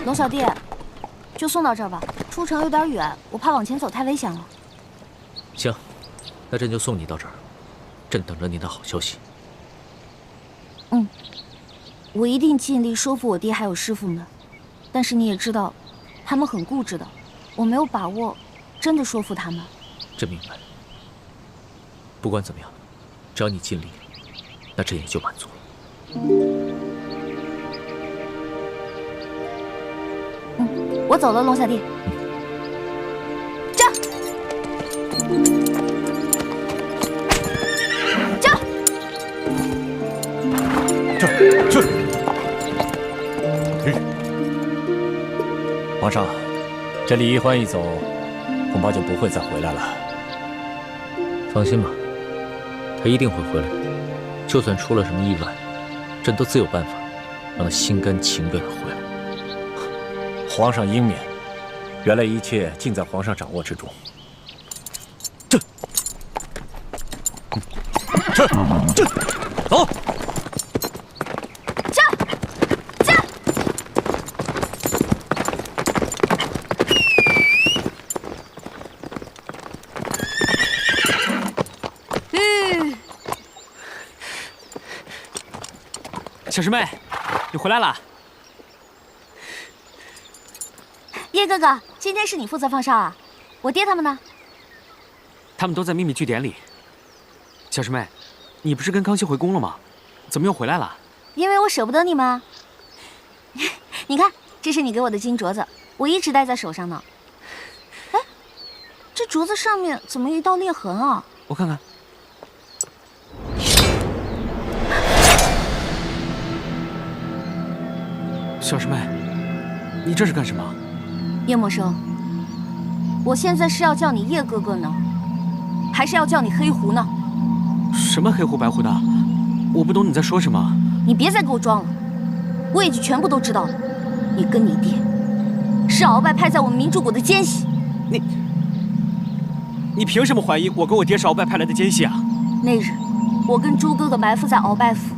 龙小弟，就送到这儿吧。出城有点远，我怕往前走太危险了。行，那朕就送你到这儿，朕等着你的好消息。我一定尽力说服我爹还有师傅们，但是你也知道，他们很固执的，我没有把握真的说服他们。朕明白。不管怎么样，只要你尽力了，那朕也就满足了。我走了，龙小弟。这。皇上，这李一欢一走，恐怕就不会再回来了。放心吧，他一定会回来的。就算出了什么意外，朕都自有办法让他心甘情愿的回来。皇上英明，原来一切尽在皇上掌握之中。这，走。小师妹，你回来了。叶哥哥，今天是你负责放哨啊？我爹他们呢？他们都在秘密据点里。小师妹，你不是跟康熙回宫了吗？怎么又回来了？因为我舍不得你们啊。你看，这是你给我的金镯子，我一直戴在手上呢。哎，这镯子上面怎么有一道裂痕啊？我看看。小师妹，你这是干什么？叶默生，我现在是要叫你叶哥哥呢，还是要叫你黑狐呢？什么黑狐白狐的？我不懂你在说什么。你别再给我装了，我已经全部都知道了。你跟你爹是鳌拜派在我们明珠谷的奸细。你凭什么怀疑我跟我爹是鳌拜派来的奸细啊？那日我跟朱哥哥埋伏在鳌拜府，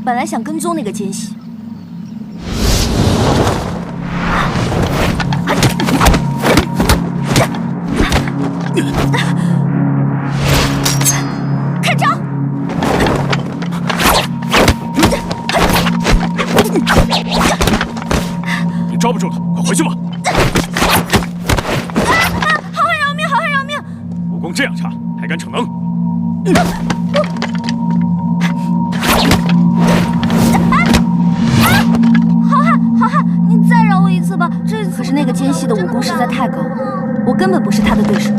本来想跟踪那个奸细。看招！你抓不住了，快回去吧！好汉饶命！好汉饶命！武功这样差，还敢逞能？好汉，你再饶我一次吧！可是那个奸细的武功实在太高了，我根本不是他的对手。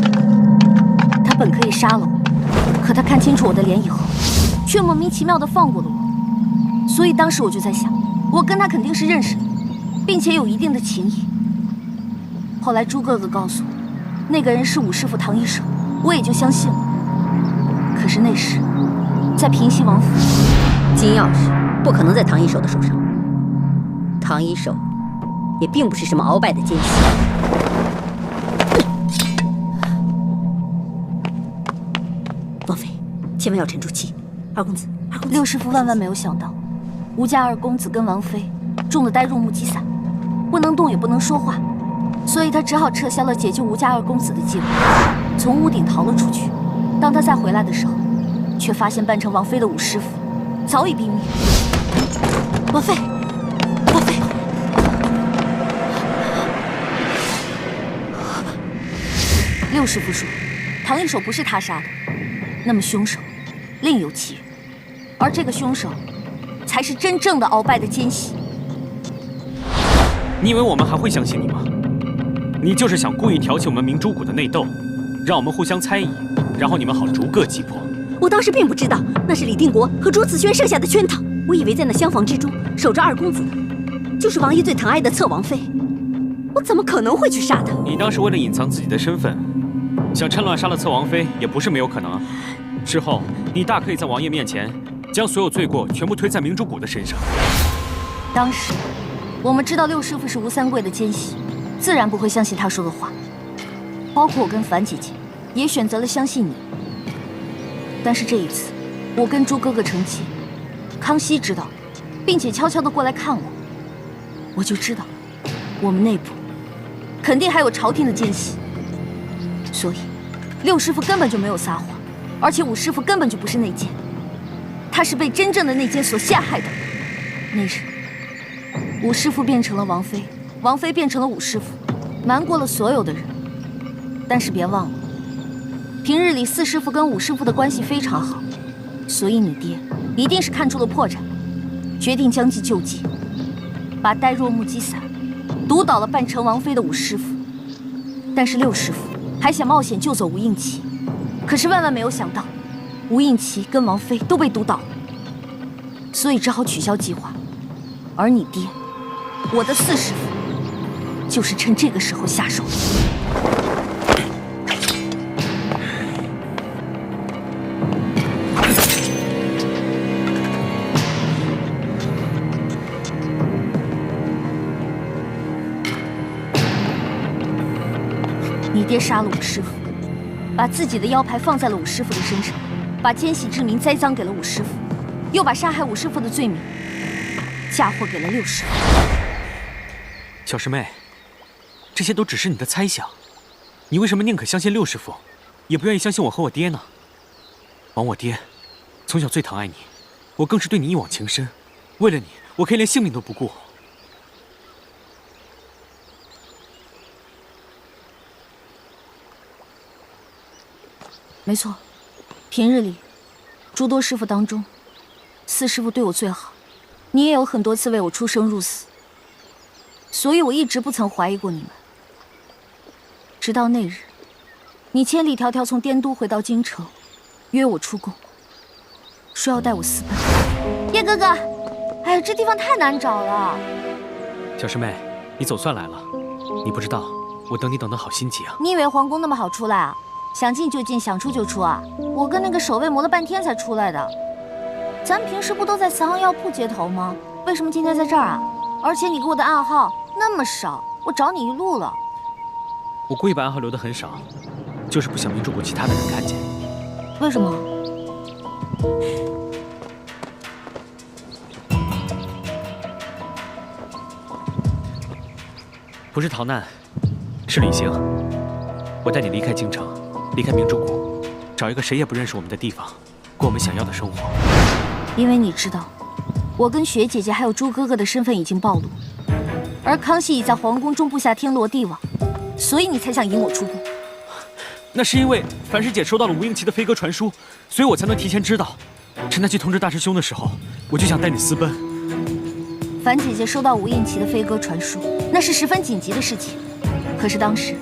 他本可以杀了我，可他看清楚我的脸以后，却莫名其妙地放过了我。所以当时我就在想，我跟他肯定是认识的，并且有一定的情谊。后来朱哥哥告诉我，那个人是武师傅唐一手，我也就相信了。可是那时，在平西王府，金钥匙不可能在唐一手的手上，唐一手也并不是什么鳌拜的奸细。王妃，千万要沉住气。二公子，六师傅万万没有想到，吴家二公子跟王妃中了呆入木鸡散，不能动也不能说话，所以他只好撤销了解救吴家二公子的计划，从屋顶逃了出去。当他再回来的时候，却发现扮成王妃的武师傅早已毙命。王妃，王妃，六师傅说，唐一手不是他杀的，那么凶手另有其人，而这个凶手才是真正的鳌拜的奸细。你以为我们还会相信你吗？你就是想故意挑起我们明珠谷的内斗，让我们互相猜疑，然后你们好逐个击破。我当时并不知道那是李定国和朱子轩设下的圈套，我以为在那厢房之中守着二公子的，就是王爷最疼爱的侧王妃，我怎么可能会去杀他？你当时为了隐藏自己的身份，想趁乱杀了侧王妃，也不是没有可能啊。之后你大可以在王爷面前将所有罪过全部推在明珠谷的身上。当时我们知道六师傅是吴三桂的奸细，自然不会相信他说的话，包括我跟樊姐姐也选择了相信你。但是这一次，我跟朱哥哥成亲，康熙知道，并且悄悄地过来看我，我就知道我们内部肯定还有朝廷的奸细，所以六师傅根本就没有撒谎，而且五师傅根本就不是内奸，他是被真正的内奸所陷害的。那日，五师傅变成了王妃，王妃变成了五师傅，瞒过了所有的人。但是别忘了，平日里四师傅跟五师傅的关系非常好，所以你爹一定是看出了破绽，决定将计就计，把呆若木鸡伞毒倒了半成王妃的五师傅。但是六师傅还想冒险救走吴应琪，可是万万没有想到，吴应琪跟王妃都被毒倒了，所以只好取消计划。而你爹，我的四师傅，就是趁这个时候下手的。你爹杀了五师傅，把自己的腰牌放在了五师傅的身上，把奸细之名栽赃给了五师傅，又把杀害五师傅的罪名嫁祸给了六师傅。小师妹，这些都只是你的猜想，你为什么宁可相信六师傅，也不愿意相信我和我爹呢？王我爹从小最疼爱你，我更是对你一往情深，为了你，我可以连性命都不顾。没错，平日里，诸多师傅当中，四师傅对我最好，你也有很多次为我出生入死，所以我一直不曾怀疑过你们。直到那日，你千里迢迢从滇都回到京城，约我出宫，说要带我私奔。叶哥哥，哎呀，这地方太难找了。小师妹，你总算来了，你不知道，我等你等得好心急啊。你以为皇宫那么好出来啊？想进就进，想出就出啊！我跟那个守卫磨了半天才出来的。咱们平时不都在慈航药铺接头吗？为什么今天在这儿啊？而且你给我的暗号那么少，我找你一路了。我故意把暗号留得很少，就是不想明珠谷其他的人看见。为什么？不是逃难，是旅行。我带你离开京城，离开明珠谷，找一个谁也不认识我们的地方，过我们想要的生活。因为你知道，我跟雪姐姐还有朱哥哥的身份已经暴露，而康熙已在皇宫中布下天罗地网，所以你才想引我出宫。那是因为樊师姐收到了吴应琪的飞鸽传书，所以我才能提前知道。趁他去通知大师兄的时候，我就想带你私奔。樊姐姐收到吴应琪的飞鸽传书，那是十分紧急的事情。可是当时，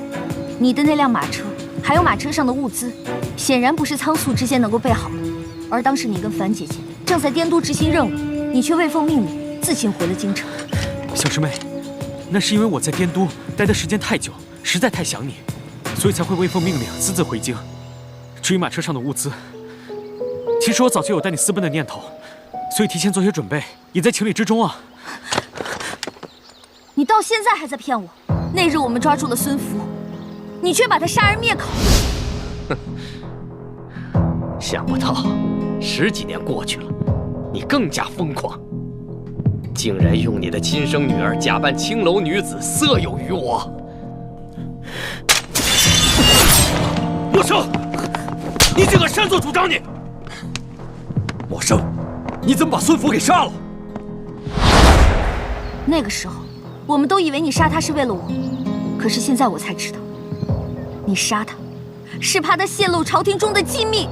你的那辆马车，还有马车上的物资，显然不是仓促之间能够备好的。而当时你跟樊姐姐正在滇都执行任务，你却未奉命令，自行回了京城。小师妹，那是因为我在滇都待的时间太久，实在太想你，所以才会未奉命令私自回京。至于马车上的物资，其实我早就有带你私奔的念头，所以提前做些准备也在情理之中啊。你到现在还在骗我！那日我们抓住了孙福，你却把他杀人灭口。想不到10几年过去了，你更加疯狂，竟然用你的亲生女儿假扮青楼女子色诱于我。默生，你竟敢擅作主张！你，默生，你怎么把孙福给杀了？那个时候，我们都以为你杀他是为了我，可是现在我才知道，你杀他，是怕他泄露朝廷中的机密。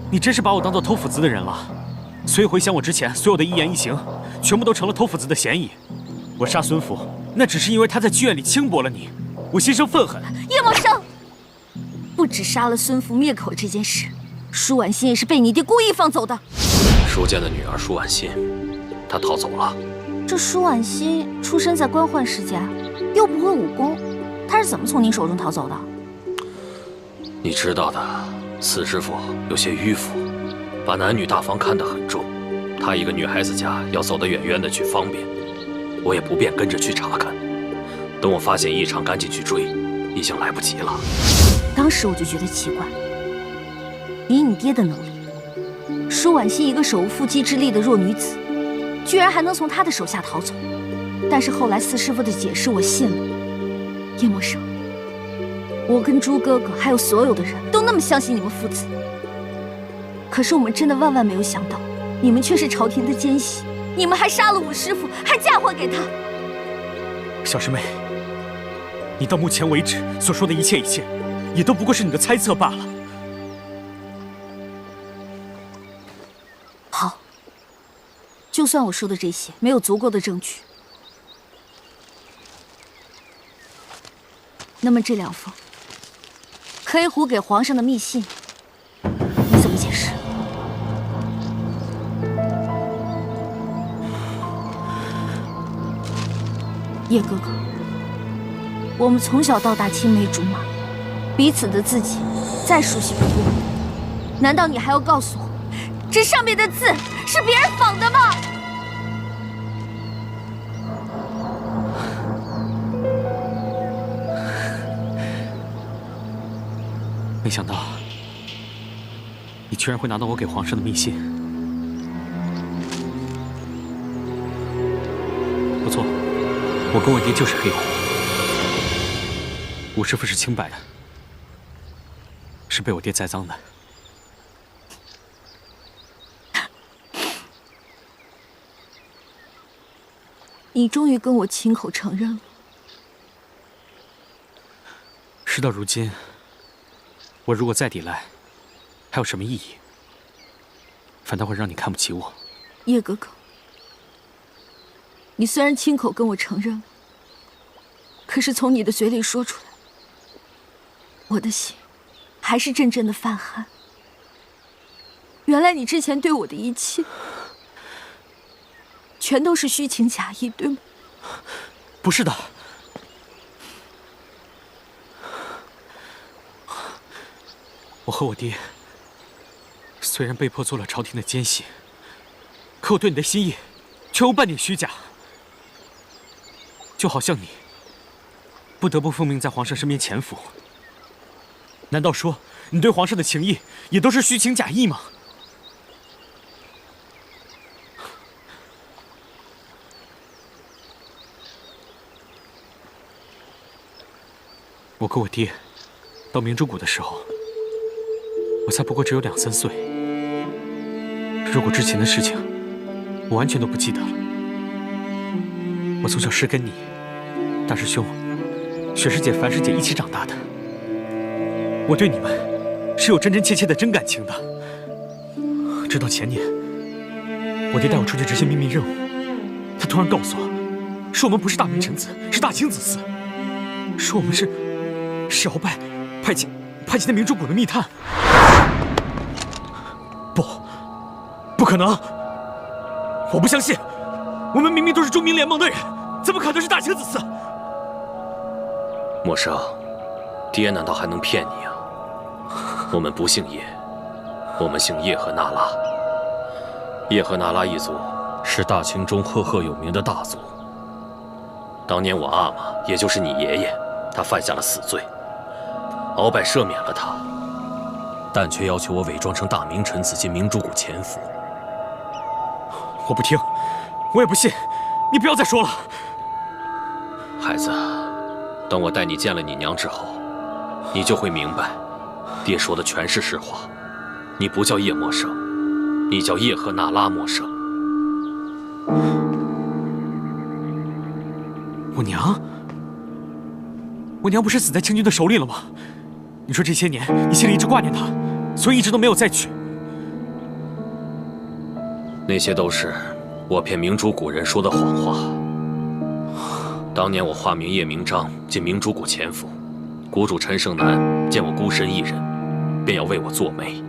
你真是把我当做偷斧子的人了，所以回想我之前所有的一言一行，全部都成了偷斧子的嫌疑。我杀孙福，那只是因为他在剧院里轻薄了你，我心生愤恨。叶默生，不止杀了孙福灭口这件事，舒婉心也是被你爹故意放走的。舒剑的女儿舒婉心，她逃走了。这舒婉心出身在官宦世家，又不会武功，她是怎么从您手中逃走的？你知道的，四师傅有些迂腐，把男女大防看得很重。她一个女孩子家要走得远远的去方便，我也不便跟着去查看。等我发现异常，赶紧去追，已经来不及了。当时我就觉得奇怪，以你爹的能力，舒婉心一个手无缚鸡之力的弱女子，居然还能从他的手下逃走，但是后来四师傅的解释我信了。叶默生，我跟朱哥哥还有所有的人都那么相信你们父子，可是我们真的万万没有想到，你们却是朝廷的奸细，你们还杀了我师父，还嫁祸给他。小师妹，你到目前为止所说的一切，也都不过是你的猜测罢了。好，就算我说的这些没有足够的证据，那么这2封黑狐给皇上的密信，你怎么解释？叶哥哥，我们从小到大青梅竹马，彼此的字迹再熟悉不过，难道你还要告诉我，这上面的字是别人仿的吗？没想到，你居然会拿到我给皇上的密信。不错，我跟我爹就是黑狐，吴师傅是清白的，是被我爹栽赃的。你终于跟我亲口承认了。事到如今，我如果再抵赖，还有什么意义？反倒会让你看不起我。叶哥哥，你虽然亲口跟我承认了，可是从你的嘴里说出来，我的心还是阵阵的泛寒。原来你之前对我的一切，全都是虚情假意，对吗？不是的，我和我爹虽然被迫做了朝廷的奸细，可我对你的心意却无半点虚假。就好像你不得不奉命在皇上身边潜伏，难道说你对皇上的情谊也都是虚情假意吗？我跟我爹到明珠谷的时候，我才不过只有2、3岁。如果之前的事情我完全都不记得了。我从小是跟你、大师兄、雪师姐、樊师姐一起长大的，我对你们是有真真切切的真感情的。直到前年，我爹带我出去执行秘密任务，他突然告诉我，说我们不是大明臣子，是大清子嗣，说我们是鳌拜派遣的明珠谷的密探。不可能！我不相信，我们明明都是中明联盟的人，怎么可能是大清子嗣？默生，爹难道还能骗你啊？我们不姓叶，我们姓叶赫那拉。叶赫那拉一族是大清中赫赫有名的大族。当年我阿玛，也就是你爷爷，他犯下了死罪，鳌拜赦免了他，但却要求我伪装成大明臣子进明珠谷潜伏。我不听，我也不信，你不要再说了。孩子，等我带你见了你娘之后，你就会明白，爹说的全是实话。你不叫叶默生，你叫叶赫那拉默生。我娘不是死在清军的手里了吗？你说这些年你心里一直挂念她，所以一直都没有再娶。那些都是我骗明珠谷人说的谎话。当年我化名叶明章进明珠谷潜伏，谷主陈胜男见我孤身一人，便要为我做媒。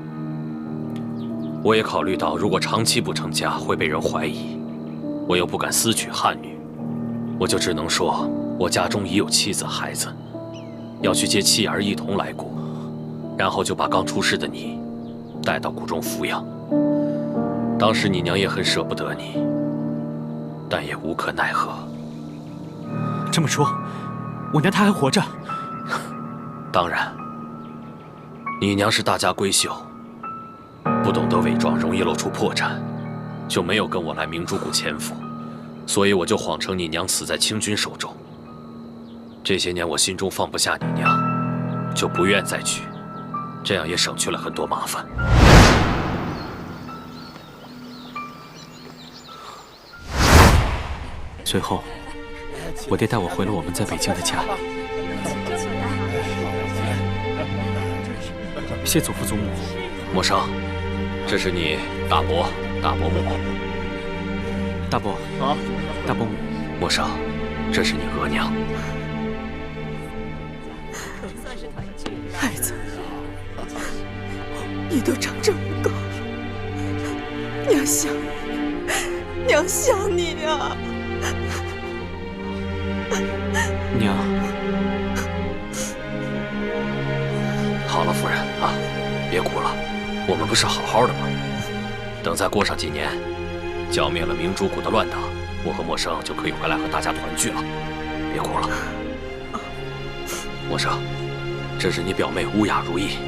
我也考虑到如果长期不成家会被人怀疑，我又不敢私娶汉女，我就只能说我家中已有妻子孩子，要去接妻儿一同来谷，然后就把刚出世的你带到谷中抚养。当时你娘也很舍不得你，但也无可奈何。这么说，我娘她还活着？当然，你娘是大家闺秀，不懂得伪装，容易露出破绽，就没有跟我来明珠谷潜伏。所以我就谎称你娘死在清军手中。这些年我心中放不下你娘，就不愿再娶，这样也省去了很多麻烦。随后，我爹带我回了我们在北京的家。谢祖父祖母。默生，这是你大伯、大伯母。大伯啊，大伯母。默生，这是你额娘。孩子，你都长这么高了，娘想你，娘想你啊！娘，好了，夫人啊，别哭了，我们不是好好的吗？等再过上几年，剿灭了明珠谷的乱党，我和默生就可以回来和大家团聚了。别哭了，默生，这是你表妹乌雅如意，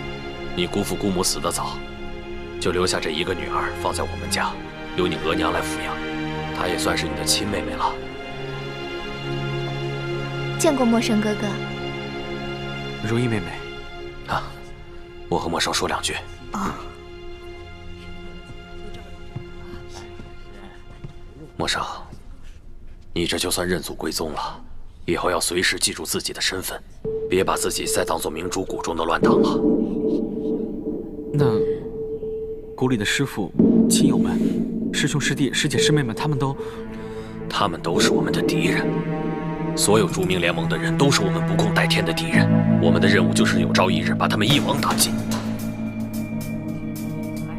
你姑父姑母死得早，就留下这一个女儿放在我们家，由你额娘来抚养，她也算是你的亲妹妹了。见过默生哥哥。如意妹妹，啊，我和默生说两句。啊，默生，你这就算认祖归宗了，以后要随时记住自己的身份，别把自己再当做明珠谷中的乱党了。那谷里的师傅、亲友们、师兄师弟、师姐师妹们，他们都是我们的敌人。所有著名联盟的人都是我们不共戴天的敌人。我们的任务就是有朝一日把他们一网打尽。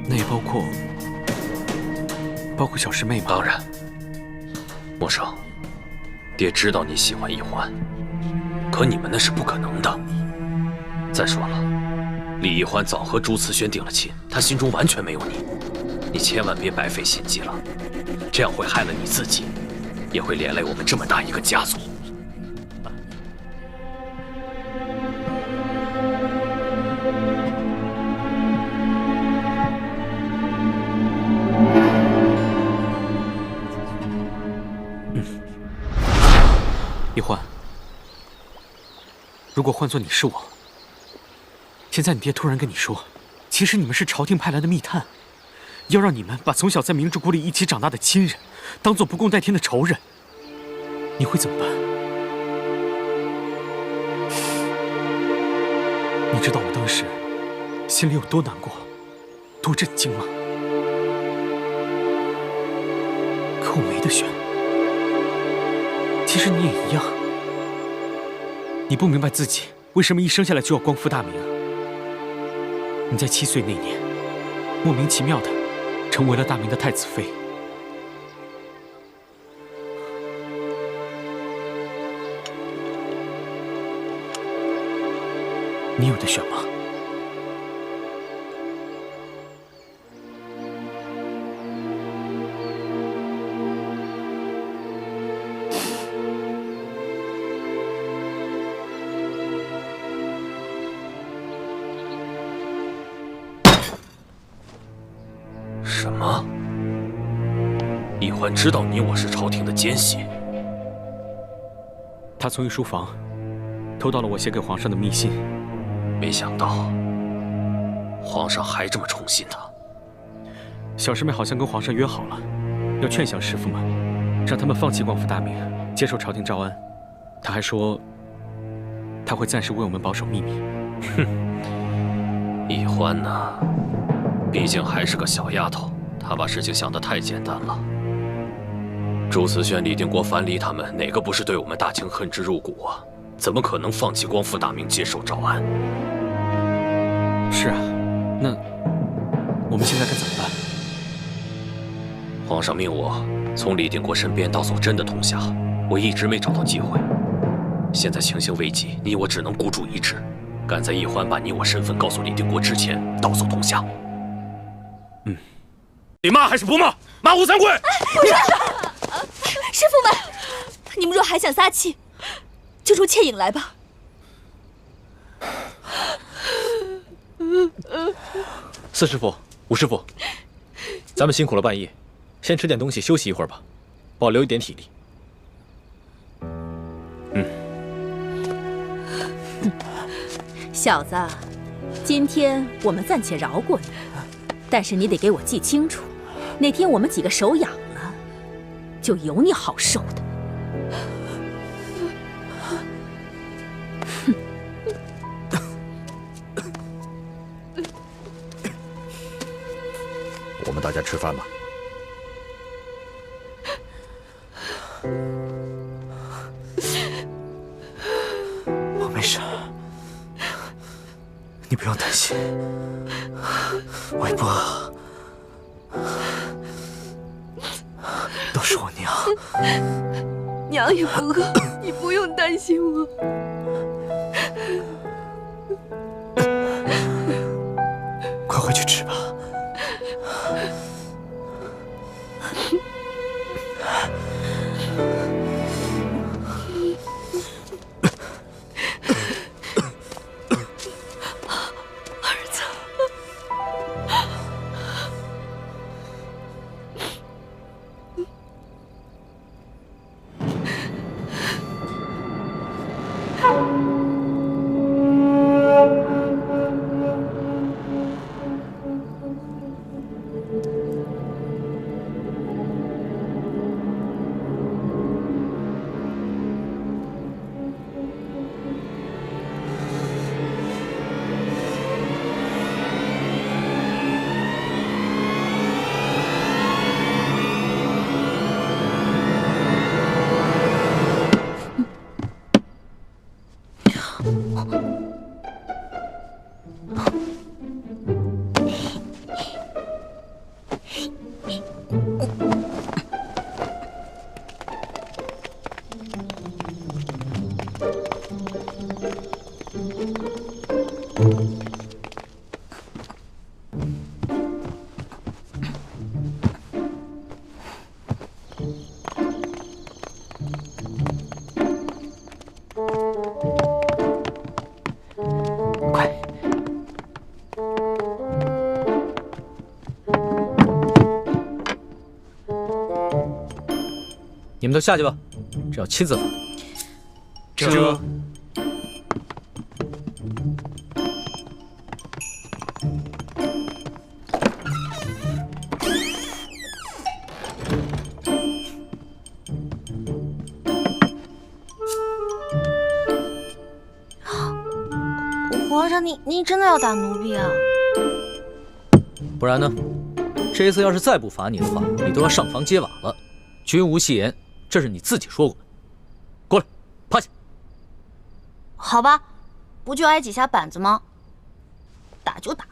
那也包括小师妹吗？当然，默生，爹知道你喜欢易欢，可你们那是不可能的。再说了，李易欢早和朱慈轩定了亲，他心中完全没有你。你千万别白费心机了，这样会害了你自己，也会连累我们这么大一个家族。易欢，如果换做你是我，现在你爹突然跟你说，其实你们是朝廷派来的密探，要让你们把从小在明珠谷里一起长大的亲人，当做不共戴天的仇人，你会怎么办？你知道我当时心里有多难过，多震惊吗？可我没得选。其实你也一样，你不明白自己为什么一生下来就要光复大明。你在7岁那年，莫名其妙的成为了大明的太子妃。你有得选吗？什么？易欢知道你我是朝廷的奸细？他从御书房偷到了我写给皇上的密信。没想到皇上还这么宠信他。小师妹好像跟皇上约好了，要劝降师傅们，让他们放弃光复大明，接受朝廷招安。他还说，他会暂时为我们保守秘密。哼，易欢呢？毕竟还是个小丫头，她把事情想得太简单了。朱慈轩、李定国、樊离他们哪个不是对我们大清恨之入骨啊？怎么可能放弃光复大明，接受招安？是啊，那我们现在该怎么办？皇上命我从李定国身边盗走真的铜匣，我一直没找到机会。现在情形危急，你我只能孤注一掷，赶在易欢把你我身份告诉李定国之前盗走铜匣。你骂还是不骂？骂吴三桂！师傅们，你们若还想撒气，就出窃影来吧。四师傅、吴师傅，咱们辛苦了半夜，先吃点东西休息一会儿吧，保留一点体力。小子，今天我们暂且饶过你，但是你得给我记清楚，哪天我们几个手痒了，就有你好受的。我们大家吃饭吧。我没事，你不用担心，我也不饿，都是我娘。娘也不饿，你不用担心我。快回去吃吧。你们都下去吧，这要亲自罚。这。皇上，您真的要打奴婢啊？不然呢？这一次要是再不罚你的话，你都要上房揭瓦了。君无戏言，这是你自己说过的。过来，趴下。好吧，不就挨几下板子吗？打就打。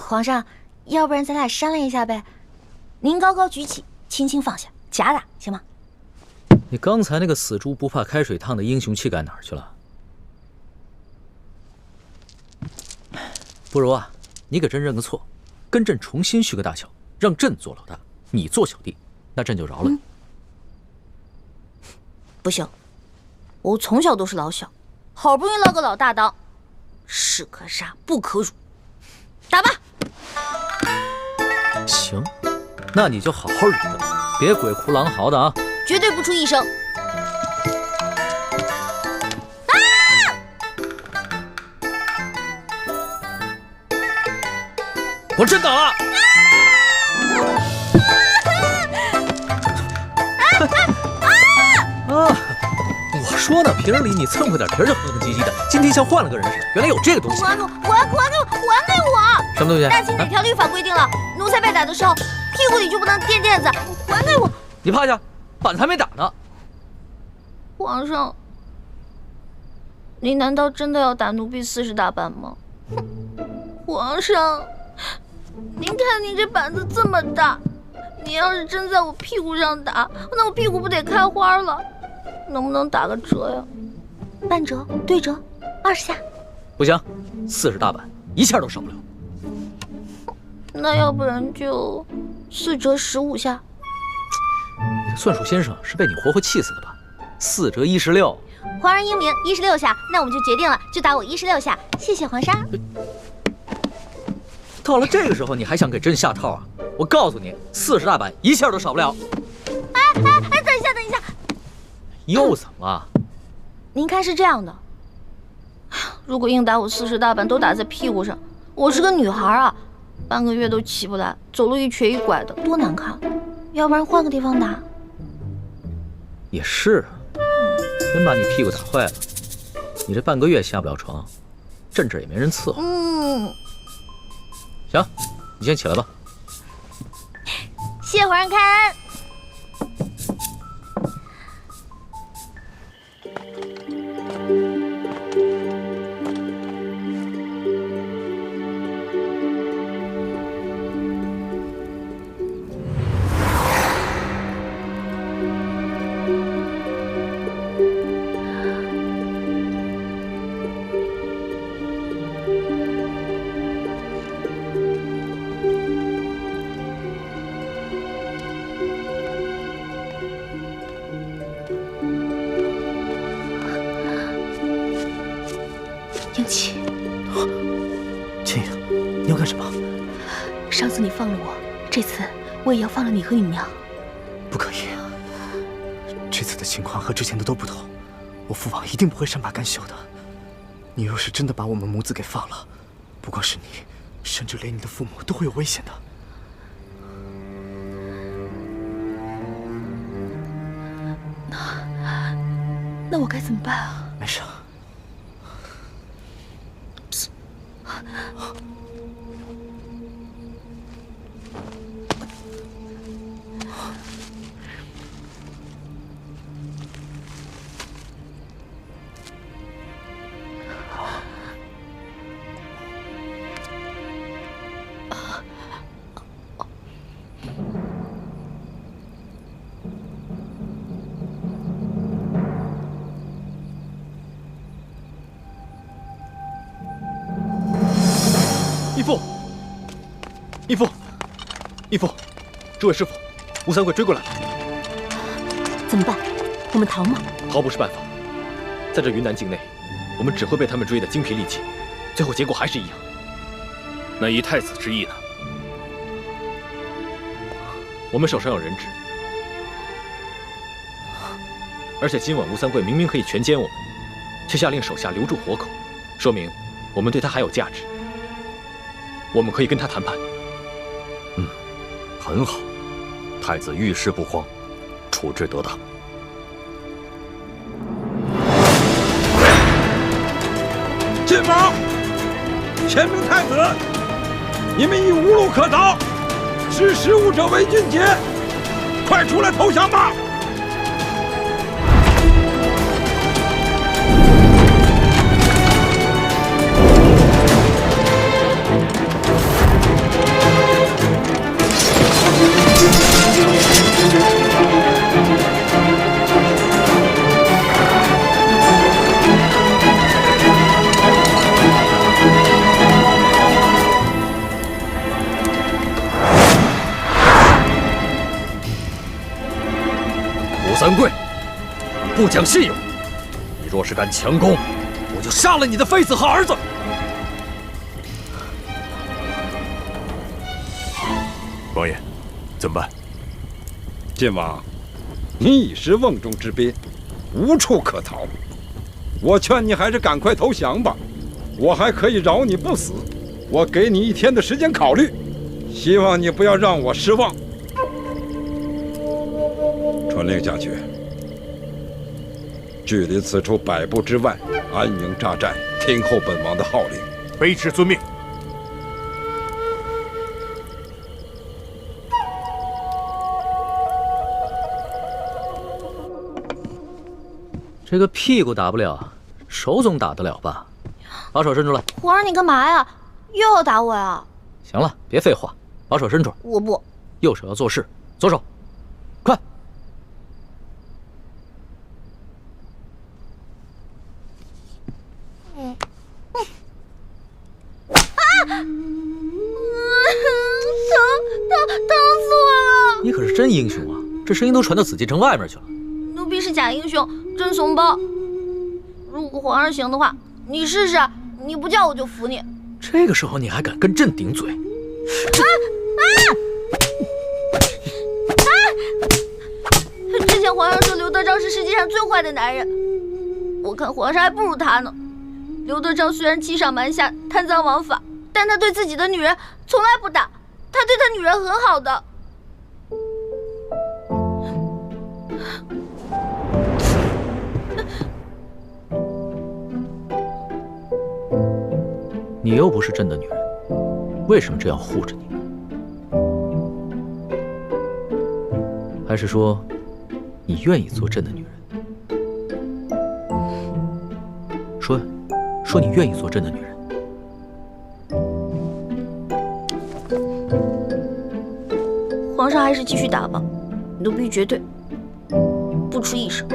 皇上，要不然咱俩商量一下呗？您高高举起，轻轻放下，假打行吗？你刚才那个死猪不怕开水烫的英雄气概哪儿去了？不如啊，你给朕认个错，跟朕重新续个大桥，让朕做老大，你做小弟，那朕就饶了你。不行，我从小都是老小，好不容易捞个老大当，士可杀不可辱。打吧。行，那你就好好忍着，别鬼哭狼嚎的啊！绝对不出一声。我真打了！我说呢，平日里你蹭破点皮就哼哼唧唧的，今天像换了个人似的。原来有这个东西！还给我！什么东西？大清哪条律法规定了，奴才被打的时候，屁股里就不能垫垫子？还给我！你趴下，板子还没打呢。皇上，您难道真的要打奴婢40大板吗？皇上，您看您这板子这么大，您要是真在我屁股上打，那我屁股不得开花了？能不能打个折呀？半折、对折，20下。不行，40大板，一下都少不了。那要不然就4折15下。你的算术先生是被你活活气死的吧？4折16。皇上英明，16下，那我们就决定了，就打我16下。谢谢皇上。到了这个时候，你还想给朕下套啊？我告诉你，40大板一下都少不了。哎，等一下，又怎么了？您看是这样的，如果硬打我40大板都打在屁股上，我是个女孩啊，半个月都起不来，走路一瘸一拐的，多难看。要不然换个地方打。也是，真把你屁股打坏了，你这半个月下不了床，朕这儿也没人伺候。行，你先起来吧。谢皇上开恩。英奇，秦影，你要干什么？上次你放了我，这次我也要放了你和你娘。不可以，这次的情况和之前的都不同，我父王一定不会善罢甘休的。你若是真的把我们母子给放了，不光是你，甚至连你的父母都会有危险的。那我该怎么办啊？没事。义父，诸位师傅，吴三桂追过来了。怎么办？我们逃吗？逃不是办法，在这云南境内，我们只会被他们追得精疲力尽，最后结果还是一样。那以太子之意呢？我们手上有人质，而且今晚吴三桂明明可以全歼我们，却下令手下留住活口，说明我们对他还有价值。我们可以跟他谈判。很好，太子遇事不慌，处置得当。晋王，前明太子，你们已无路可逃，识时务者为俊杰，快出来投降吧！吴三桂，不讲信用！你若是敢强攻，我就杀了你的妃子和儿子！王爷，怎么办？晋王，你已是瓮中之鳖，无处可逃。我劝你还是赶快投降吧，我还可以饶你不死。我给你1天的时间考虑，希望你不要让我失望。传令下去，距离此处100步之外，安营扎寨，听候本王的号令。卑职遵命。这个屁股打不了，手总打得了吧？把手伸出来。皇上，你干嘛呀？又要打我呀？行了，别废话，把手伸出来。我不。右手要做事，左手，快！真英雄啊！这声音都传到紫禁城外面去了。奴婢是假英雄，真怂包。如果皇上行的话，你试试，你不叫我就服你。这个时候你还敢跟朕顶嘴？之前皇上说刘德章是世界上最坏的男人，我看皇上还不如他呢。刘德章虽然欺上瞒下、贪赃枉法，但他对自己的女人从来不打，他对他女人很好的。你又不是朕的女人，为什么这样护着你？还是说，你愿意做朕的女人？说你愿意做朕的女人。皇上还是继续打吧，奴婢绝对不出一声。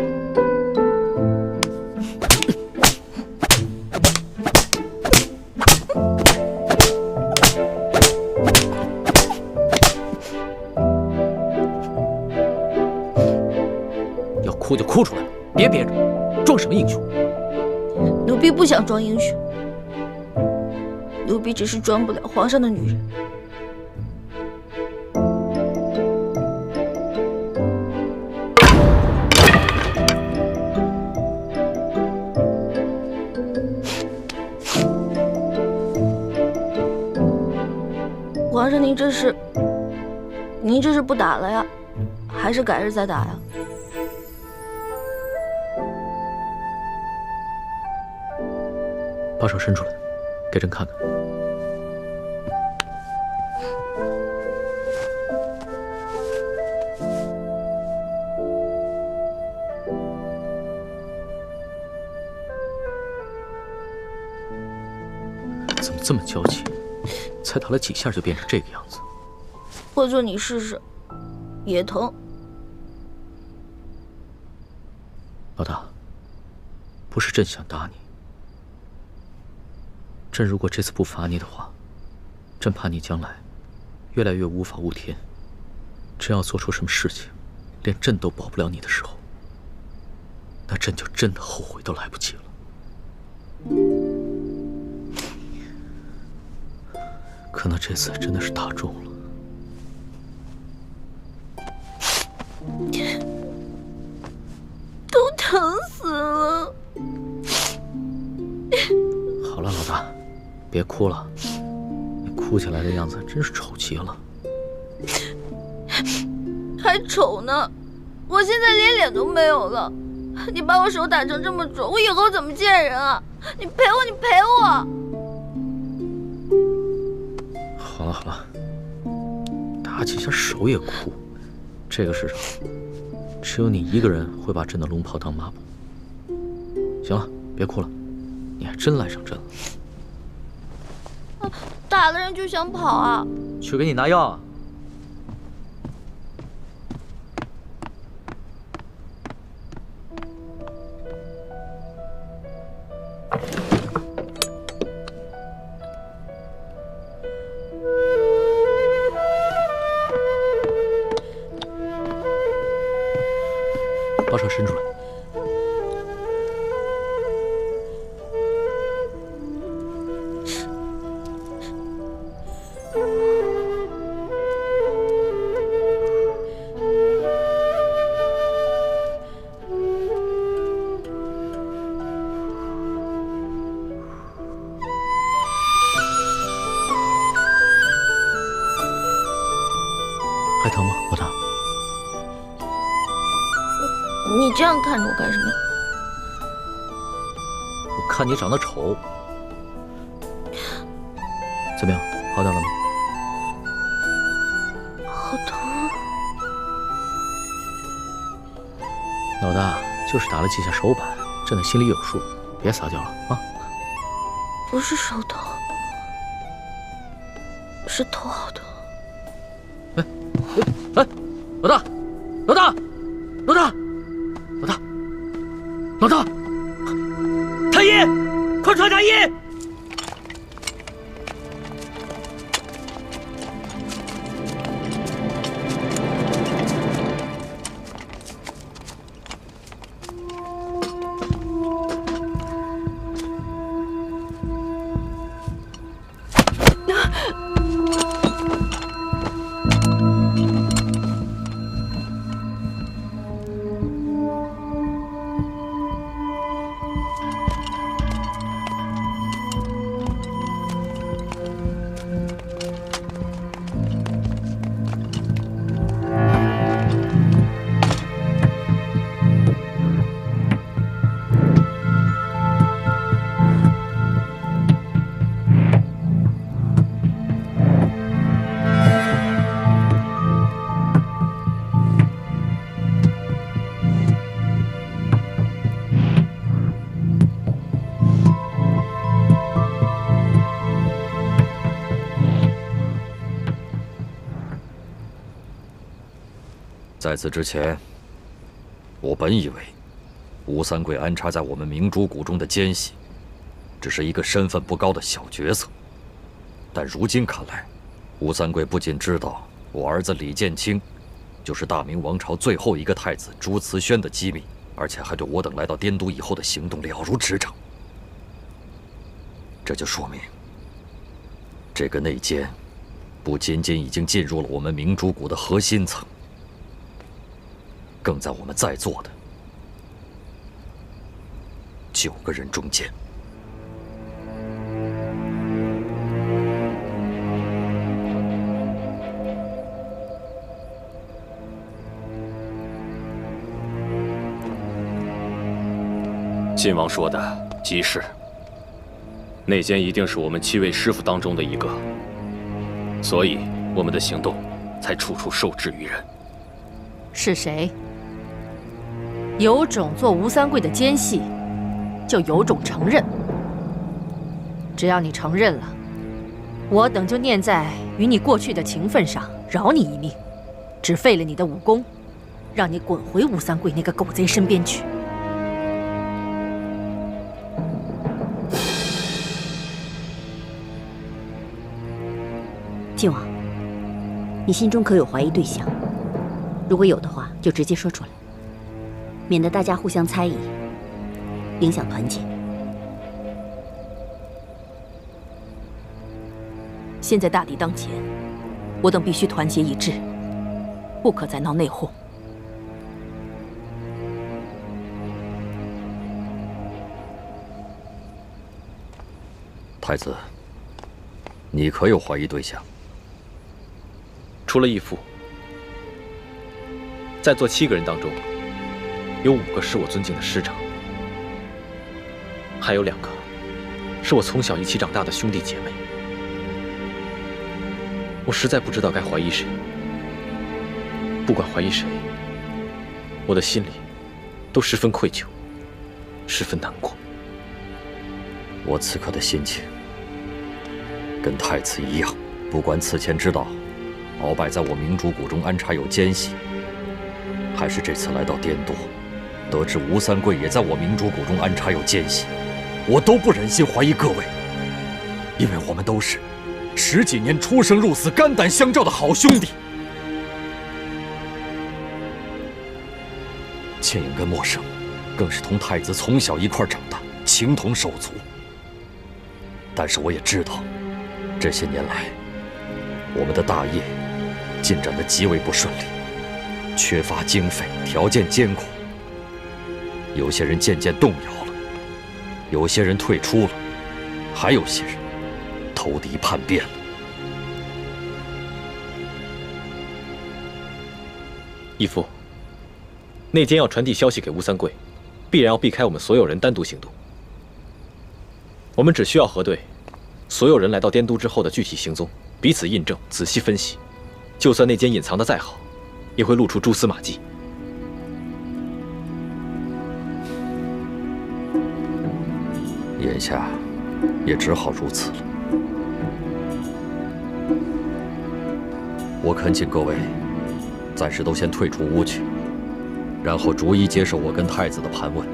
要哭就哭出来，别憋着，装什么英雄？奴婢不想装英雄，奴婢只是装不了皇上的女人。皇上，您这是不打了呀，还是改日再打呀？把手伸出来，给朕看看。怎么这么娇气？才打了几下就变成这个样子。或者你试试，也疼。老大，不是朕想打你。朕如果这次不罚你的话，朕怕你将来越来越无法无天。真要做出什么事情，连朕都保不了你的时候，那朕就真的后悔都来不及了。可能这次真的是打中了。都疼死了。好了，老大，别哭了，你哭起来的样子真是丑极了。还丑呢，我现在连脸都没有了。你把我手打成这么肿，我以后怎么见人啊？你陪我，你陪我。好了好了，打几下手也哭，这个世上只有你一个人会把朕的龙袍当抹布。行了，别哭了，你还真赖上朕了。打了人就想跑啊？去给你拿药啊。把手伸出来。还疼吗，老大？你这样看着我干什么？我看你长得丑。怎么样，好点了吗？好疼啊！老大就是打了几下手板，朕的心里有数，别撒娇了啊！不是手疼，是头好疼。哎，老大，老大，老大！老大，太医，快传太医！在此之前，我本以为吴三桂安插在我们明珠谷中的奸细，只是一个身份不高的小角色。但如今看来，吴三桂不仅知道我儿子李建清就是大明王朝最后一个太子朱慈轩的机密，而且还对我等来到滇都以后的行动了如指掌。这就说明，这个内奸不仅仅已经进入了我们明珠谷的核心层，更在我们在座的9个人中间。晋王说的极是，内奸一定是我们7位师傅当中的一个，所以我们的行动才处处受制于人。是谁？有种做吴三桂的奸细，就有种承认。只要你承认了，我等就念在与你过去的情分上，饶你一命，只废了你的武功，让你滚回吴三桂那个狗贼身边去。晋王，你心中可有怀疑对象？如果有的话，就直接说出来，免得大家互相猜疑，影响团结。现在大敌当前，我等必须团结一致，不可再闹内讧。太子，你可有怀疑对象？除了义父，在座7个人当中，有5个是我尊敬的师长，还有2个是我从小一起长大的兄弟姐妹。我实在不知道该怀疑谁。不管怀疑谁，我的心里都十分愧疚，十分难过。我此刻的心情跟太子一样，不管此前知道鳌拜在我明珠谷中安插有奸细，还是这次来到滇都，得知吴三桂也在我明珠谷中安插有奸细，我都不忍心怀疑各位，因为我们都是10几年出生入死、肝胆相照的好兄弟。倩影跟默笙，更是同太子从小一块长大，情同手足。但是我也知道，这些年来，我们的大业进展得极为不顺利，缺乏经费，条件艰苦。有些人渐渐动摇了，有些人退出了，还有些人投敌叛变了。义父，内奸要传递消息给吴三桂，必然要避开我们所有人单独行动。我们只需要核对所有人来到滇都之后的具体行踪，彼此印证，仔细分析。就算内奸隐藏的再好，也会露出蛛丝马迹。眼下也只好如此了。我恳请各位暂时都先退出屋去，然后逐一接受我跟太子的盘问。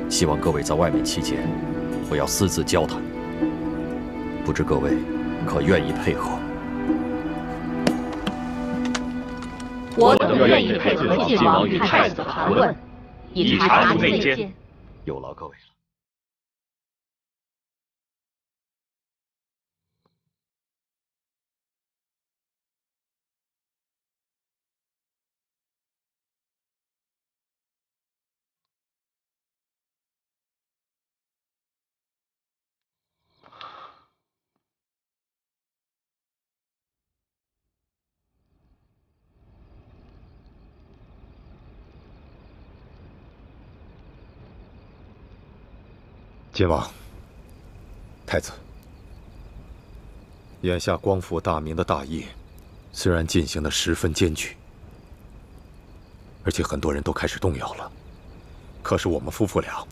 希望各位在外面期间不要私自交谈，不知各位可愿意配合？我等愿意配合晋王与太子的盘问，以查出内奸。有劳各位了。晋王、太子，眼下光复大明的大业，虽然进行得十分艰巨，而且很多人都开始动摇了，可是我们夫妇俩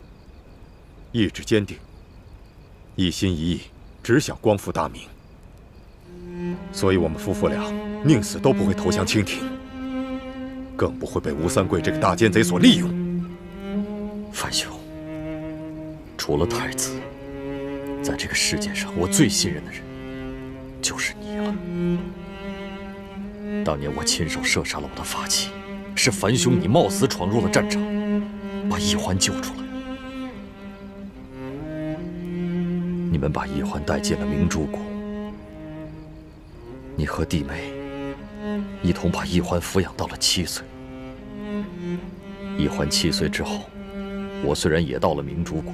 意志坚定，一心一意，只想光复大明，所以我们夫妇俩宁死都不会投降清廷。更不会被吴三桂这个大奸贼所利用。范兄，除了太子，在这个世界上我最信任的人就是你了。当年我亲手射杀了我的发妻，是樊兄你冒死闯入了战场，把易欢救出来。你们把易欢带进了明珠谷，你和弟妹一同把易欢抚养到了7岁。易欢7岁之后，我虽然也到了明珠谷，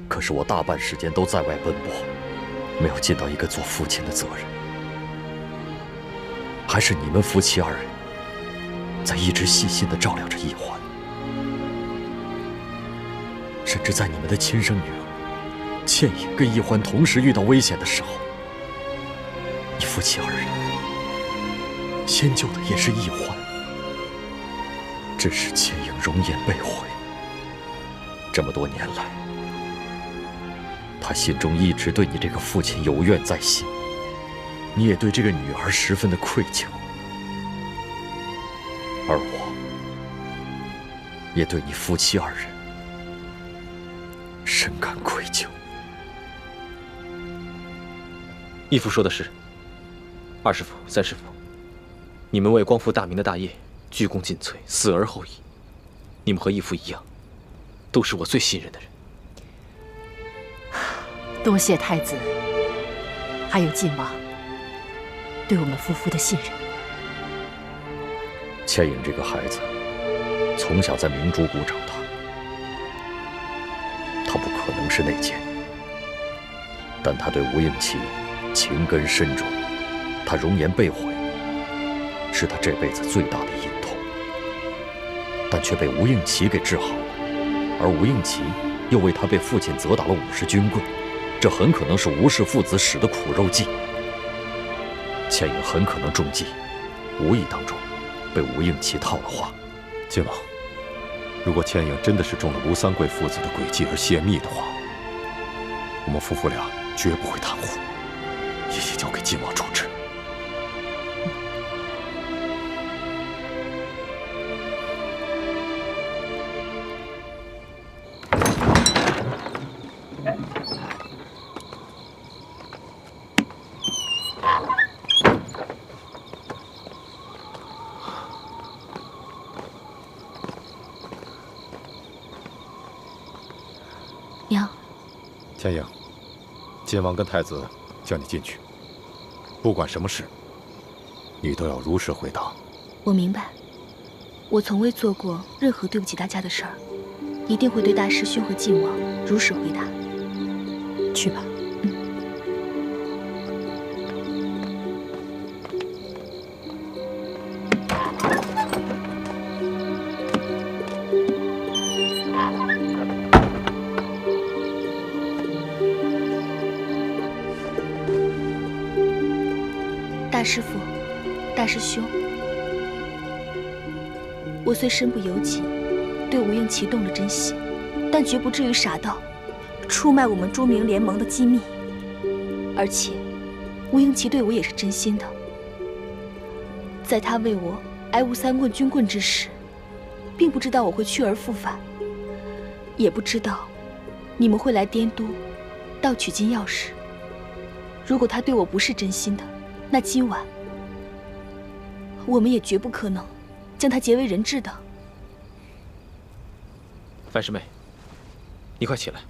可是我大半时间都在外奔波，没有尽到一个做父亲的责任。还是你们夫妻2人在一直细心地照料着易欢，甚至在你们的亲生女儿倩影跟易欢同时遇到危险的时候，你夫妻2人先救的也是易欢，只是倩影容颜被毁。这么多年来，他心中一直对你这个父亲有怨在心，你也对这个女儿十分的愧疚，而我也对你夫妻2人深感愧疚。义父说的是，2师父、3师父，你们为光复大明的大业鞠躬尽瘁，死而后已。你们和义父一样，都是我最信任的人。多谢太子，还有晋王对我们夫妇的信任。倩影这个孩子，从小在明珠谷长大，他不可能是内奸，但他对吴应琪情根深重，他容颜被毁，是他这辈子最大的隐痛，但却被吴应琪给治好了，而吴应琪又为他被父亲责打了50军棍，这很可能是吴氏父子使的苦肉计。倩影很可能中计，无意当中被吴应琪套了话。晋王，如果倩影真的是中了吴三桂父子的诡计而泄密的话，我们夫妇俩绝不会袒护，一切交给晋王处置。娘，倩影，晋王跟太子叫你进去，不管什么事，你都要如实回答。我明白，我从未做过任何对不起大家的事儿，一定会对大师兄和晋王如实回答。去吧。大师父，大师兄，我虽身不由己，对吴应琪动了真心，但绝不至于傻到出卖我们朱明联盟的机密。而且，吴应琪对我也是真心的。在他为我挨吴三棍军棍之时，并不知道我会去而复返，也不知道你们会来滇都盗取金钥匙。如果他对我不是真心的，那今晚我们也绝不可能将他结为人质的。樊师妹，你快起来，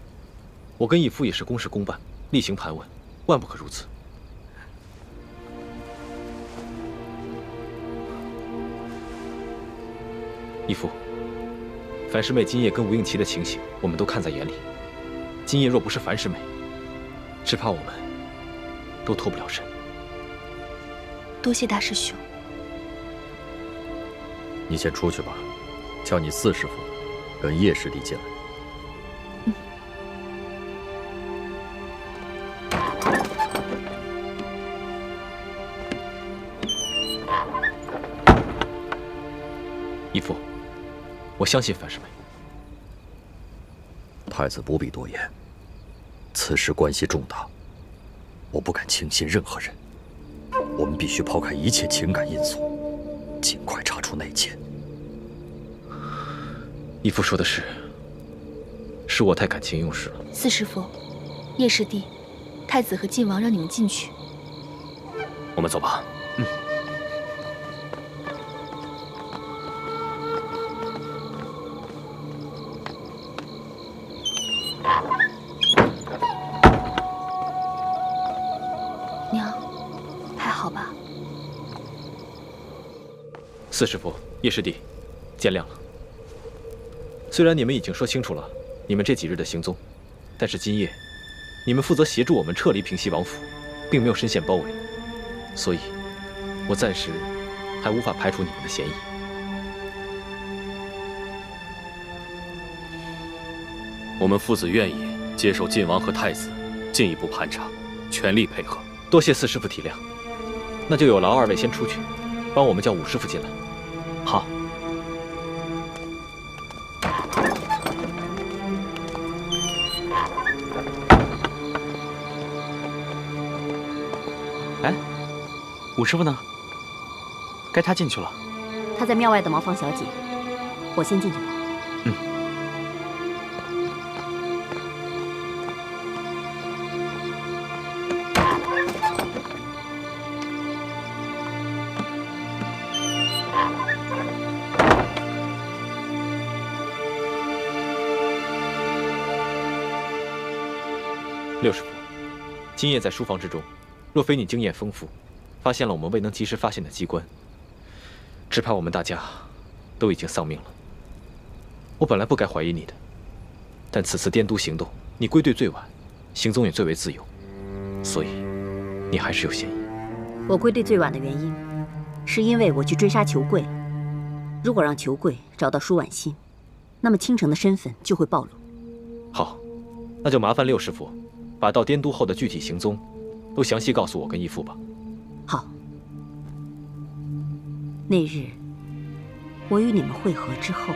我跟义父也是公事公办，例行盘问，万不可如此。义父，樊师妹今夜跟吴应琪的情形，我们都看在眼里。今夜若不是樊师妹，只怕我们都脱不了身。多谢大师兄。你先出去吧，叫你4师父跟叶师弟进来。义父，我相信樊师妹。太子不必多言，此事关系重大，我不敢轻信任何人。我们必须抛开一切情感因素，尽快查出内奸。义父说的是我太感情用事了。四师父，叶师弟，太子和晋王让你们进去。我们走吧。娘，还好吧？四师父，叶师弟，见谅了。虽然你们已经说清楚了你们这几日的行踪，但是今夜你们负责协助我们撤离平西王府，并没有深陷包围，所以，我暂时还无法排除你们的嫌疑。我们父子愿意接受晋王和太子进一步盘查，全力配合。多谢四师父体谅，那就有劳二位先出去，帮我们叫武师傅进来。好。哎，武师傅呢？该他进去了。他在庙外的茅房小姐，我先进去吧。六师傅，今夜在书房之中，若非你经验丰富，发现了我们未能及时发现的机关，只怕我们大家都已经丧命了。我本来不该怀疑你的，但此次滇都行动，你归队最晚，行踪也最为自由，所以你还是有嫌疑。我归队最晚的原因，是因为我去追杀裘贵了。如果让裘贵找到舒婉心，那么倾城的身份就会暴露。好，那就麻烦六师傅，把到滇都后的具体行踪都详细告诉我跟义父吧。好。那日我与你们会合之后，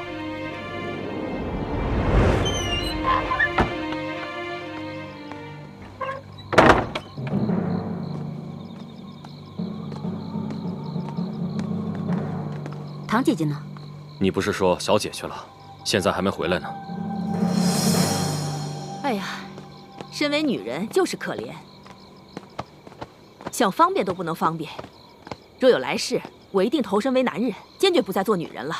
唐姐姐呢？你不是说小姐去了，现在还没回来呢？哎呀，身为女人就是可怜，想方便都不能方便。若有来世，我一定投身为男人，坚决不再做女人了。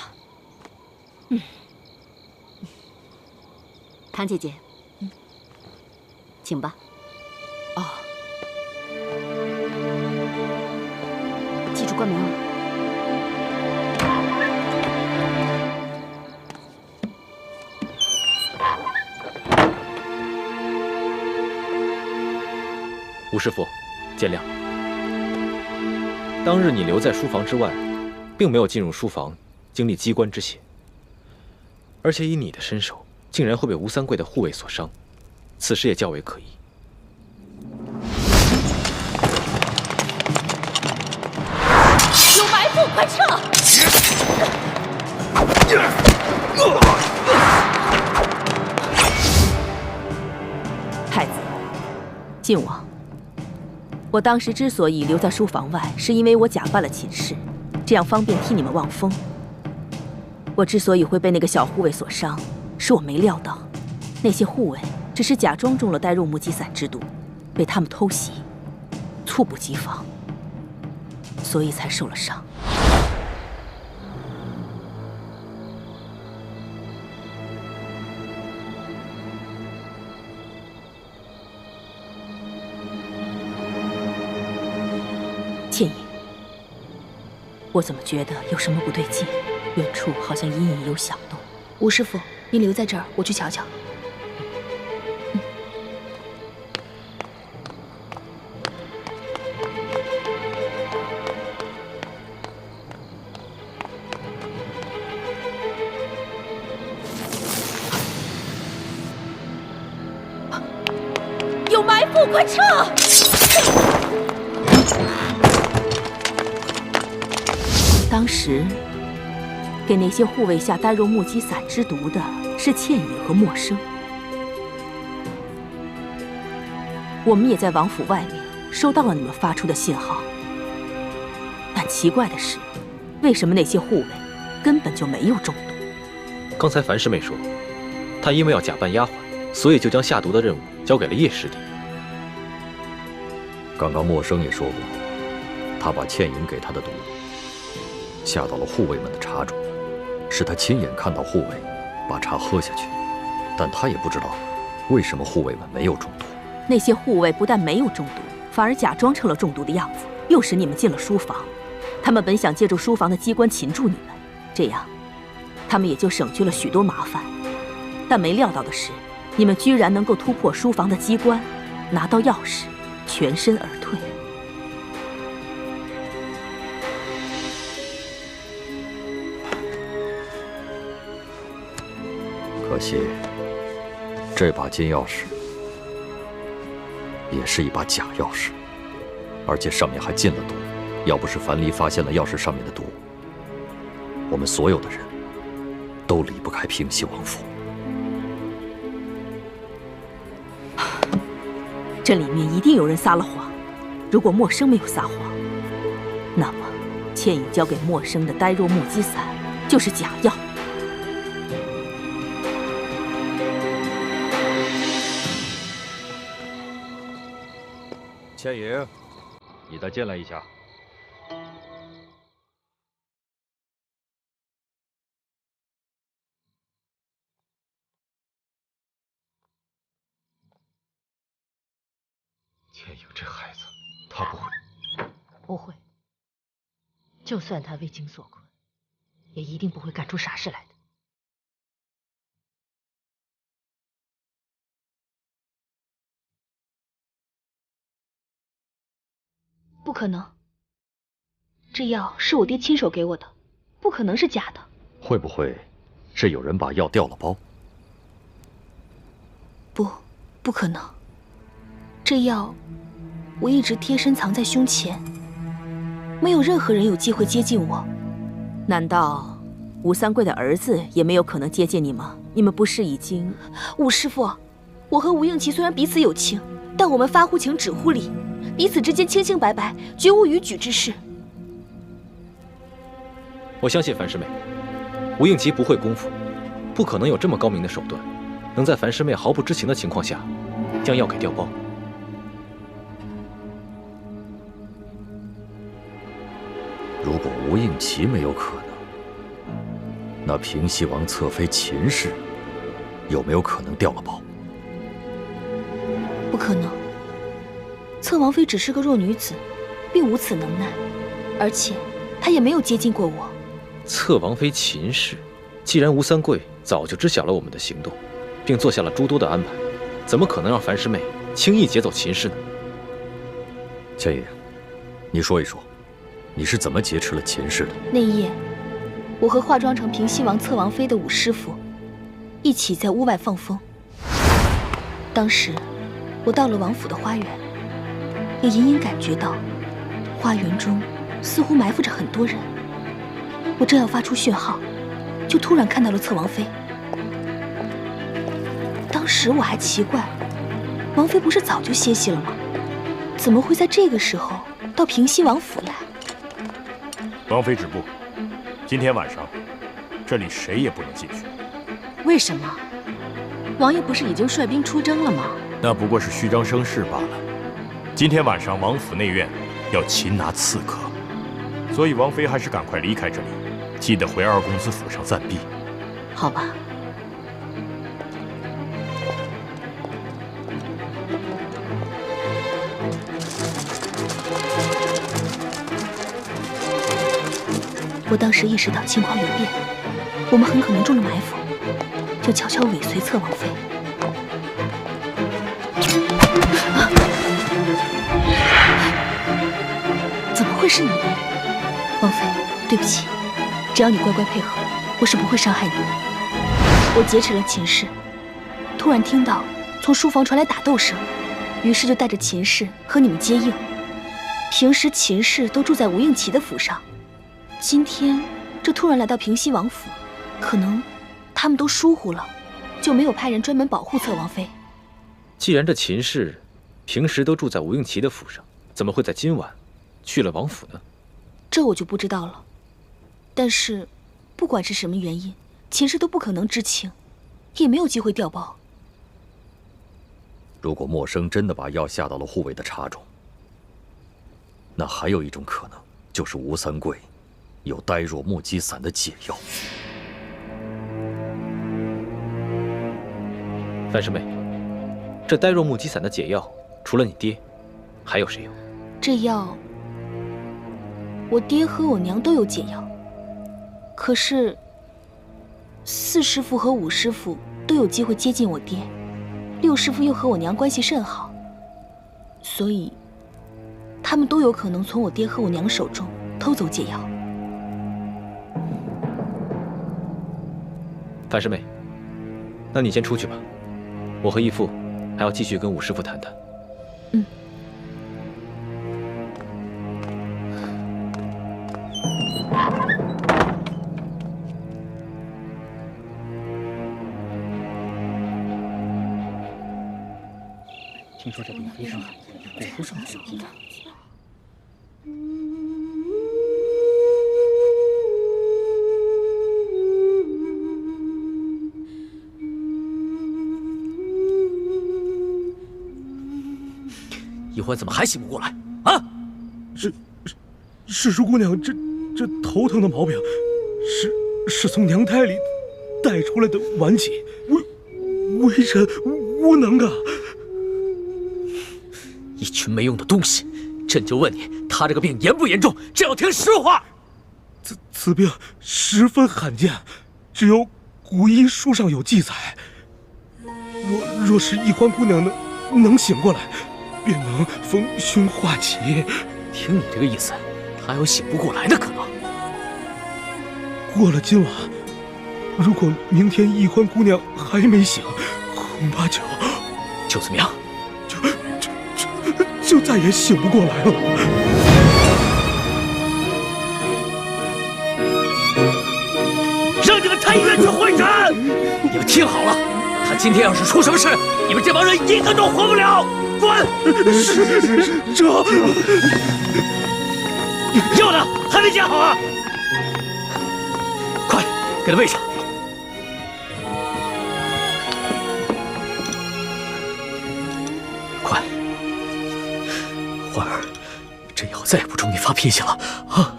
唐姐姐，请吧。哦，记住关门哦。吴师傅，见谅。当日你留在书房之外，并没有进入书房经历机关之险，而且以你的身手，竟然会被吴三桂的护卫所伤，此事也较为可疑。有埋伏，快撤！太子，晋王。我当时之所以留在书房外，是因为我假扮了秦氏，这样方便替你们望风。我之所以会被那个小护卫所伤，是我没料到，那些护卫只是假装中了带入木鸡散之毒，被他们偷袭，猝不及防，所以才受了伤。倩影，我怎么觉得有什么不对劲？远处好像隐隐有响动。吴师傅，您留在这儿，我去瞧瞧。有埋伏，快撤！当时给那些护卫下丹肉木鸡散之毒的是倩影和默生，我们也在王府外面收到了你们发出的信号。但奇怪的是，为什么那些护卫根本就没有中毒？刚才樊师妹说，她因为要假扮丫鬟，所以就将下毒的任务交给了叶师弟。刚刚默笙也说过，他把倩影给他的毒下到了护卫们的茶中，是他亲眼看到护卫把茶喝下去，但他也不知道为什么护卫们没有中毒。那些护卫不但没有中毒，反而假装成了中毒的样子，诱使你们进了书房。他们本想借助书房的机关擒住你们，这样他们也就省去了许多麻烦。但没料到的是，你们居然能够突破书房的机关，拿到钥匙，全身而退。可惜，这把金钥匙也是一把假钥匙，而且上面还进了毒。要不是樊离发现了钥匙上面的毒，我们所有的人都离不开平西王府。这里面一定有人撒了谎。如果默笙没有撒谎，那么倩影交给默笙的呆若木鸡伞就是假药。倩影，你再进来一下。倩影这孩子，他不会。不会。就算他为情所困，也一定不会干出傻事来的。不可能，这药是我爹亲手给我的，不可能是假的。会不会是有人把药调了包？不可能。这药我一直贴身藏在胸前，没有任何人有机会接近我。难道吴三桂的儿子也没有可能接近你吗？你们不是已经……吴师傅，我和吴应奇虽然彼此有情，但我们发乎情，止乎礼，彼此之间清清白白，绝无逾矩之事。我相信樊师妹，吴应奇不会功夫，不可能有这么高明的手段，能在樊师妹毫不知情的情况下，将药给调包。如果吴应奇没有可能，那平西王侧妃秦氏有没有可能调了包？不可能。侧王妃只是个弱女子，并无此能耐，而且她也没有接近过我。侧王妃秦氏，既然吴三桂早就知晓了我们的行动，并做下了诸多的安排，怎么可能让樊师妹轻易劫走秦氏呢？倩影，你说一说，你是怎么劫持了秦氏的？那一夜，我和化妆成平西王侧王妃的武师傅一起在屋外放风。当时我到了王府的花园，也隐隐感觉到花园中似乎埋伏着很多人。我正要发出讯号，就突然看到了侧王妃。当时我还奇怪，王妃不是早就歇息了吗？怎么会在这个时候到平西王府来？王妃止步，今天晚上这里谁也不能进去。为什么？王爷不是已经率兵出征了吗？那不过是虚张声势罢了。今天晚上王府内院要擒拿刺客，所以王妃还是赶快离开这里，记得回二公子府上暂避。好吧。我当时意识到情况有变，我们很可能中了埋伏，就悄悄尾随侧王妃。怎么会是你？王妃，对不起，只要你乖乖配合，我是不会伤害你的。我劫持了秦氏，突然听到从书房传来打斗声，于是就带着秦氏和你们接应。平时秦氏都住在吴应奇的府上，今天这突然来到平西王府，可能他们都疏忽了，就没有派人专门保护侧王妃。既然这秦氏平时都住在吴应奇的府上，怎么会在今晚去了王府呢？这我就不知道了。但是，不管是什么原因，秦氏都不可能知情，也没有机会调包。如果默笙真的把药下到了护卫的茶中，那还有一种可能，就是吴三桂有呆若木鸡散的解药。范师妹，这呆若木鸡散的解药，除了你爹，还有谁有？这药，我爹和我娘都有解药，可是4师傅和5师傅都有机会接近我爹，6师傅又和我娘关系甚好，所以他们都有可能从我爹和我娘手中偷走解药。范师妹，那你先出去吧，我和义父还要继续跟5师傅谈谈。嗯。听说这里非常罕见，果不上小的。一欢怎么还醒不过来啊？世叔姑娘，这头疼的毛病，是从娘胎里带出来的顽疾，微臣无能啊！一群没用的东西！朕就问你，他这个病严不严重？朕要听实话。此病十分罕见，只有古医书上有记载。若是一欢姑娘能醒过来，便能逢凶化吉。听你这个意思，他还有醒不过来的可能。过了今晚，如果明天一欢姑娘还没醒，恐怕就怎么样？就再也醒不过来了。让你们太医院去会诊！你们听好了，他今天要是出什么事，你们这帮人一个都活不了！滚！这药呢？还没煎好啊！快给他喂上。快，欢儿，这药再也不准你发脾气了啊！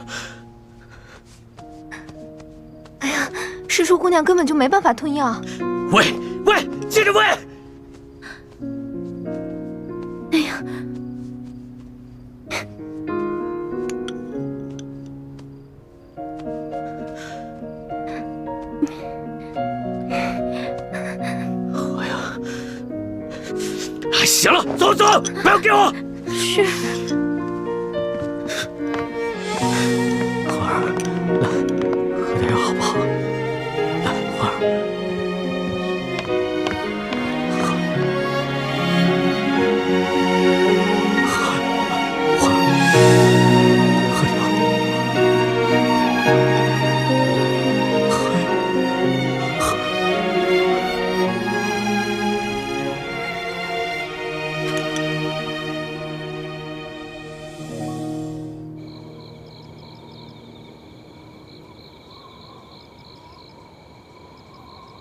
哎呀，师叔姑娘根本就没办法吞药。喂，接着喂！哎呀！行了，走，不要给我！是。欢儿，来，喝点药好不好？来，欢儿，欢儿，喝点药。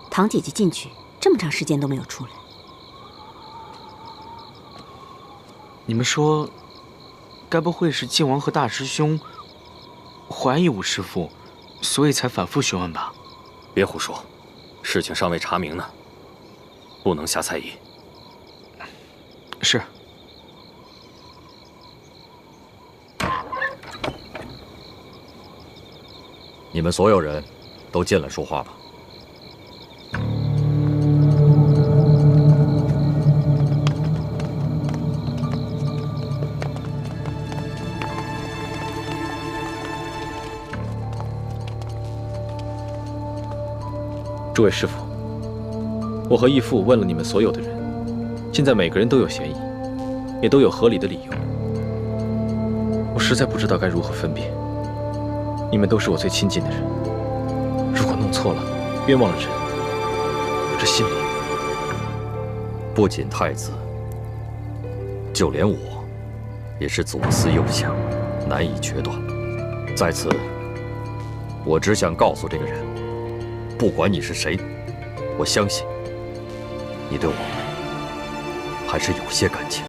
堂姐姐进去这么长时间都没有出来，你们说，该不会是靖王和大师兄怀疑5师傅，所以才反复询问吧？别胡说，事情尚未查明呢，不能下猜疑。是。你们所有人都进来说话吧。诸位师傅，我和义父问了你们所有的人，现在每个人都有嫌疑，也都有合理的理由。我实在不知道该如何分辨。你们都是我最亲近的人，如果弄错了，冤枉了人，我这心里……不仅太子，就连我，也是左思右想，难以决断。在此，我只想告诉这个人，不管你是谁，我相信你对我还是有些感情。